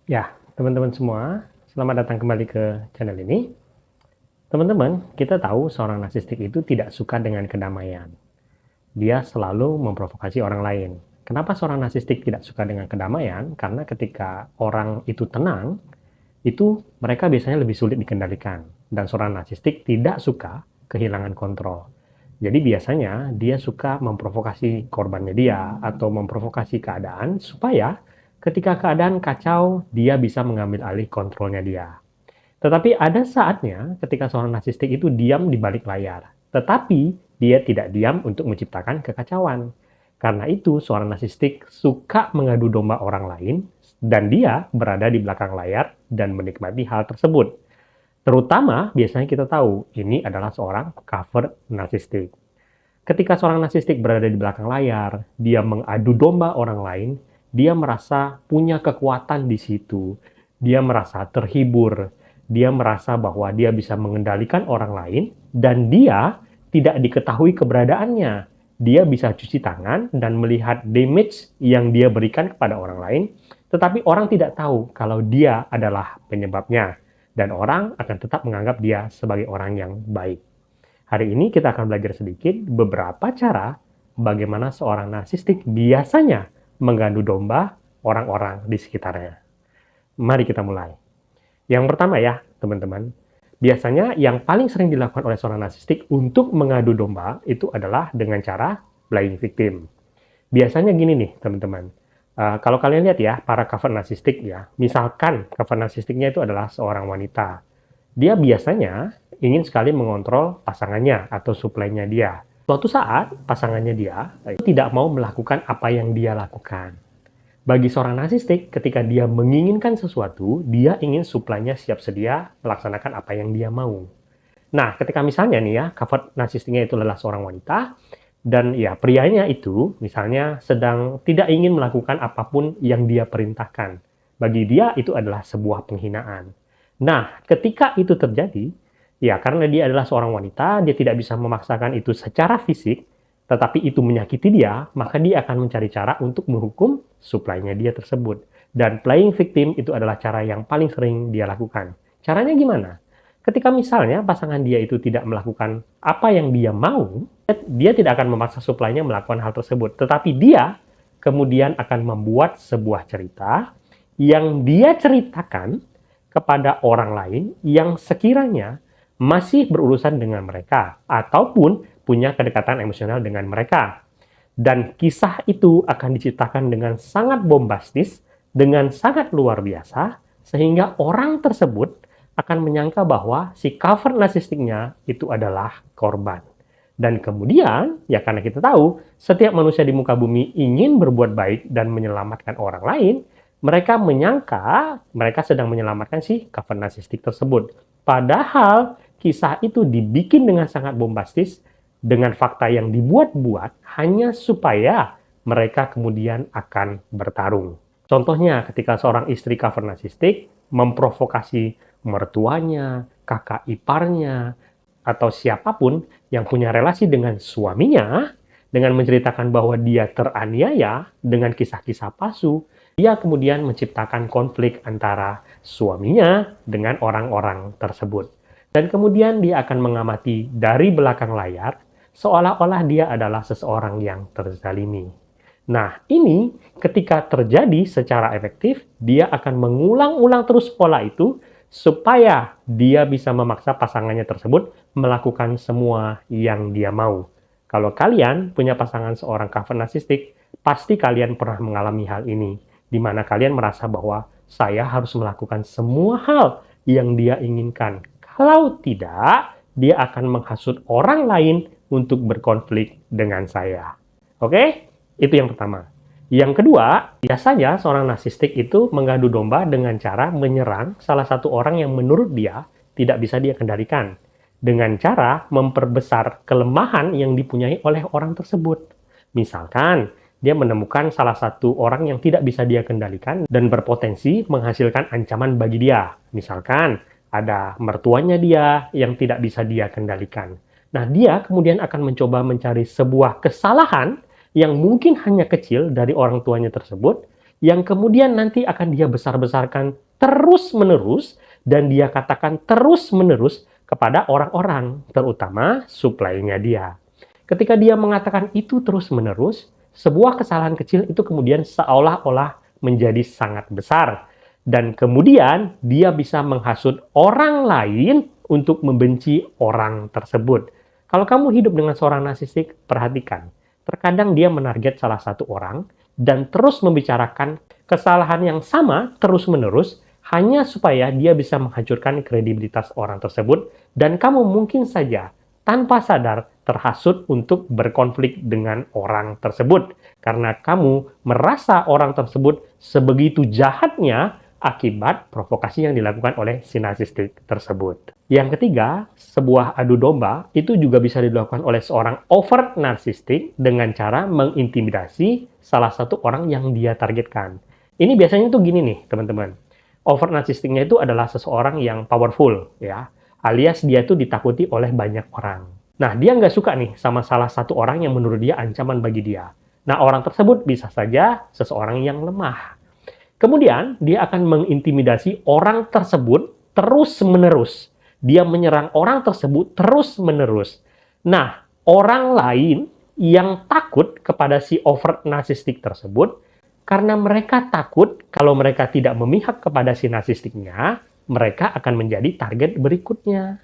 Ya, teman-teman semua, selamat datang kembali ke channel ini. Teman-teman, kita tahu seorang narsistik itu tidak suka dengan kedamaian. Dia selalu memprovokasi orang lain. Kenapa seorang narsistik tidak suka dengan kedamaian? Karena ketika orang itu tenang, itu mereka biasanya lebih sulit dikendalikan. Dan seorang narsistik tidak suka kehilangan kontrol. Jadi biasanya dia suka memprovokasi korbannya dia atau memprovokasi keadaan supaya ketika keadaan kacau, dia bisa mengambil alih kontrolnya dia. Tetapi ada saatnya ketika seorang narsistik itu diam di balik layar. Tetapi dia tidak diam untuk menciptakan kekacauan. Karena itu seorang narsistik suka mengadu domba orang lain dan dia berada di belakang layar dan menikmati hal tersebut. Terutama biasanya kita tahu ini adalah seorang cover narsistik. Ketika seorang narsistik berada di belakang layar, dia mengadu domba orang lain, dia merasa punya kekuatan di situ. Dia merasa terhibur. Dia merasa bahwa dia bisa mengendalikan orang lain dan dia tidak diketahui keberadaannya. Dia bisa cuci tangan dan melihat damage yang dia berikan kepada orang lain, tetapi orang tidak tahu kalau dia adalah penyebabnya dan orang akan tetap menganggap dia sebagai orang yang baik. Hari ini kita akan belajar sedikit beberapa cara bagaimana seorang narsistik biasanya mengganggu domba orang-orang di sekitarnya. Mari kita mulai. Yang pertama ya, teman-teman. Biasanya yang paling sering dilakukan oleh seorang narsistik untuk mengadu domba itu adalah dengan cara playing victim. Biasanya gini nih, teman-teman. Kalau kalian lihat ya, para cover narsistik ya, misalkan cover narsistiknya itu adalah seorang wanita. Dia biasanya ingin sekali mengontrol pasangannya atau suplainya dia. Suatu saat, pasangannya dia tidak mau melakukan apa yang dia lakukan. Bagi seorang narsistik, ketika dia menginginkan sesuatu, dia ingin suplainya siap sedia melaksanakan apa yang dia mau. Nah, ketika misalnya nih ya, cover narsistiknya itu adalah seorang wanita, dan ya prianya itu misalnya sedang tidak ingin melakukan apapun yang dia perintahkan. Bagi dia itu adalah sebuah penghinaan. Nah, ketika itu terjadi, ya karena dia adalah seorang wanita, dia tidak bisa memaksakan itu secara fisik, tetapi itu menyakiti dia, maka dia akan mencari cara untuk menghukum suplainya dia tersebut. Dan playing victim itu adalah cara yang paling sering dia lakukan. Caranya gimana? Ketika misalnya pasangan dia itu tidak melakukan apa yang dia mau, dia tidak akan memaksa suplainya melakukan hal tersebut. Tetapi dia kemudian akan membuat sebuah cerita yang dia ceritakan kepada orang lain yang sekiranya masih berurusan dengan mereka ataupun punya kedekatan emosional dengan mereka. Dan kisah itu akan diciptakan dengan sangat bombastis, dengan sangat luar biasa, sehingga orang tersebut akan menyangka bahwa si cover narsistiknya itu adalah korban. Dan kemudian, ya karena kita tahu, setiap manusia di muka bumi ingin berbuat baik dan menyelamatkan orang lain, mereka menyangka mereka sedang menyelamatkan si cover narsistik tersebut. Padahal, kisah itu dibikin dengan sangat bombastis, dengan fakta yang dibuat-buat, hanya supaya mereka kemudian akan bertarung. Contohnya, ketika seorang istri cover narsistik memprovokasi mertuanya, kakak iparnya, atau siapapun yang punya relasi dengan suaminya, dengan menceritakan bahwa dia teraniaya dengan kisah-kisah palsu, dia kemudian menciptakan konflik antara suaminya dengan orang-orang tersebut. Dan kemudian dia akan mengamati dari belakang layar, seolah-olah dia adalah seseorang yang terzalimi. Nah, ini ketika terjadi secara efektif, dia akan mengulang-ulang terus pola itu supaya dia bisa memaksa pasangannya tersebut melakukan semua yang dia mau. Kalau kalian punya pasangan seorang cover narsistik, pasti kalian pernah mengalami hal ini, di mana kalian merasa bahwa saya harus melakukan semua hal yang dia inginkan. Kalau tidak, dia akan menghasut orang lain untuk berkonflik dengan saya. Oke? Itu yang pertama. Yang kedua, biasanya seorang narsistik itu mengadu domba dengan cara menyerang salah satu orang yang menurut dia tidak bisa dia kendalikan. Dengan cara memperbesar kelemahan yang dipunyai oleh orang tersebut. Misalkan, dia menemukan salah satu orang yang tidak bisa dia kendalikan dan berpotensi menghasilkan ancaman bagi dia. Misalkan, ada mertuanya dia yang tidak bisa dia kendalikan. Nah, dia kemudian akan mencoba mencari sebuah kesalahan yang mungkin hanya kecil dari orang tuanya tersebut, yang kemudian nanti akan dia besar-besarkan terus-menerus, dan dia katakan terus-menerus kepada orang-orang, terutama suplainya dia. Ketika dia mengatakan itu terus-menerus, sebuah kesalahan kecil itu kemudian seolah-olah menjadi sangat besar. Dan kemudian dia bisa menghasut orang lain untuk membenci orang tersebut. Kalau kamu hidup dengan seorang narsistik, perhatikan. Terkadang dia menarget salah satu orang dan terus membicarakan kesalahan yang sama terus-menerus hanya supaya dia bisa menghancurkan kredibilitas orang tersebut, dan kamu mungkin saja tanpa sadar terhasut untuk berkonflik dengan orang tersebut karena kamu merasa orang tersebut sebegitu jahatnya akibat provokasi yang dilakukan oleh si narsistik tersebut. Yang ketiga, sebuah adu domba itu juga bisa dilakukan oleh seorang overt narsistik dengan cara mengintimidasi salah satu orang yang dia targetkan. Ini biasanya tuh gini nih, teman-teman. Overt narsistiknya itu adalah seseorang yang powerful, ya, alias dia itu ditakuti oleh banyak orang. Nah, dia nggak suka nih sama salah satu orang yang menurut dia ancaman bagi dia. Nah, orang tersebut bisa saja seseorang yang lemah. Kemudian, dia akan mengintimidasi orang tersebut terus-menerus. Dia menyerang orang tersebut terus-menerus. Nah, orang lain yang takut kepada si overt narsistik tersebut, karena mereka takut kalau mereka tidak memihak kepada si narsistiknya, mereka akan menjadi target berikutnya.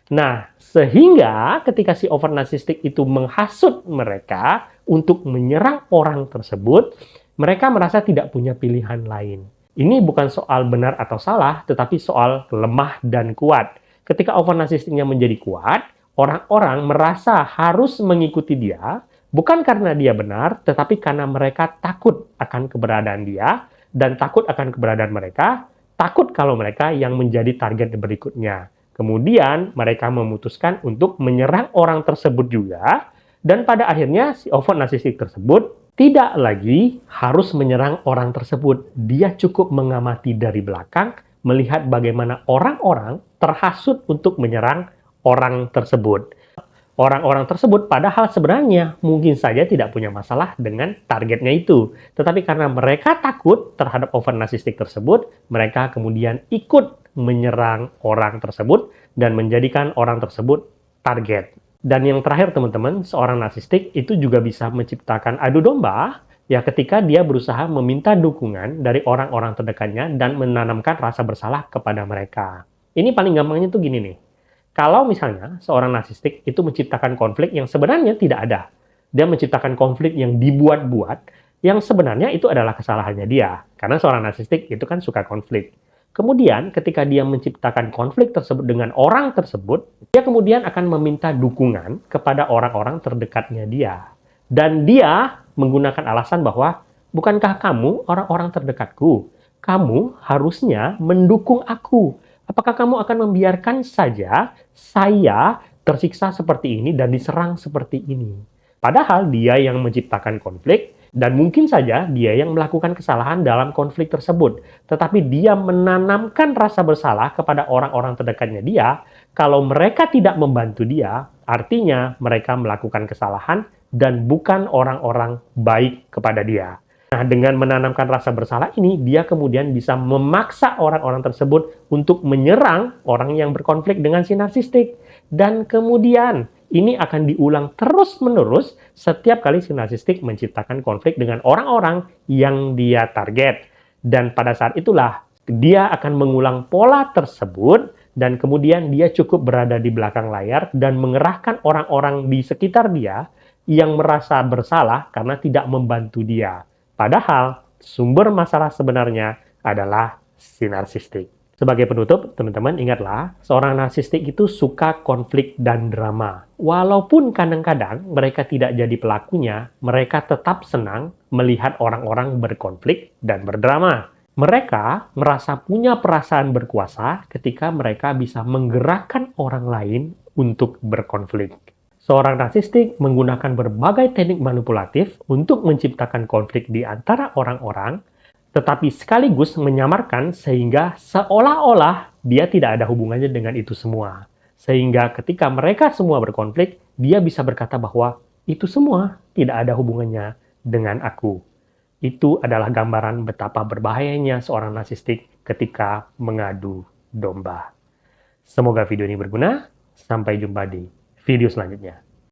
Nah, sehingga ketika si overt narsistik itu menghasut mereka untuk menyerang orang tersebut, mereka merasa tidak punya pilihan lain. Ini bukan soal benar atau salah, tetapi soal lemah dan kuat. Ketika overt narsistiknya menjadi kuat, orang-orang merasa harus mengikuti dia, bukan karena dia benar, tetapi karena mereka takut akan keberadaan dia, dan takut akan keberadaan mereka, takut kalau mereka yang menjadi target berikutnya. Kemudian mereka memutuskan untuk menyerang orang tersebut juga, dan pada akhirnya si overt narsistik tersebut tidak lagi harus menyerang orang tersebut. Dia cukup mengamati dari belakang, melihat bagaimana orang-orang terhasut untuk menyerang orang tersebut. Orang-orang tersebut padahal sebenarnya mungkin saja tidak punya masalah dengan targetnya itu. Tetapi karena mereka takut terhadap overt narsistik tersebut, mereka kemudian ikut menyerang orang tersebut dan menjadikan orang tersebut target. Dan yang terakhir teman-teman, seorang narsistik itu juga bisa menciptakan adu domba ya ketika dia berusaha meminta dukungan dari orang-orang terdekatnya dan menanamkan rasa bersalah kepada mereka. Ini paling gampangnya tuh gini nih. Kalau misalnya seorang narsistik itu menciptakan konflik yang sebenarnya tidak ada. Dia menciptakan konflik yang dibuat-buat yang sebenarnya itu adalah kesalahannya dia. Karena seorang narsistik itu kan suka konflik. Kemudian ketika dia menciptakan konflik tersebut dengan orang tersebut, dia kemudian akan meminta dukungan kepada orang-orang terdekatnya dia. Dan dia menggunakan alasan bahwa, bukankah kamu orang-orang terdekatku? Kamu harusnya mendukung aku. Apakah kamu akan membiarkan saja saya tersiksa seperti ini dan diserang seperti ini? Padahal dia yang menciptakan konflik, dan mungkin saja dia yang melakukan kesalahan dalam konflik tersebut. Tetapi dia menanamkan rasa bersalah kepada orang-orang terdekatnya dia. Kalau mereka tidak membantu dia, artinya mereka melakukan kesalahan dan bukan orang-orang baik kepada dia. Nah, dengan menanamkan rasa bersalah ini, dia kemudian bisa memaksa orang-orang tersebut untuk menyerang orang yang berkonflik dengan si narsistik. Dan kemudian ini akan diulang terus-menerus setiap kali si narsistik menciptakan konflik dengan orang-orang yang dia target. Dan pada saat itulah, dia akan mengulang pola tersebut, dan kemudian dia cukup berada di belakang layar dan mengerahkan orang-orang di sekitar dia yang merasa bersalah karena tidak membantu dia. Padahal, sumber masalah sebenarnya adalah si narsistik. Sebagai penutup, teman-teman ingatlah, seorang narsistik itu suka konflik dan drama. Walaupun kadang-kadang mereka tidak jadi pelakunya, mereka tetap senang melihat orang-orang berkonflik dan berdrama. Mereka merasa punya perasaan berkuasa ketika mereka bisa menggerakkan orang lain untuk berkonflik. Seorang narsistik menggunakan berbagai teknik manipulatif untuk menciptakan konflik di antara orang-orang, tetapi sekaligus menyamarkan sehingga seolah-olah dia tidak ada hubungannya dengan itu semua. Sehingga ketika mereka semua berkonflik, dia bisa berkata bahwa itu semua tidak ada hubungannya dengan aku. Itu adalah gambaran betapa berbahayanya seorang narsistik ketika mengadu domba. Semoga video ini berguna. Sampai jumpa di video selanjutnya.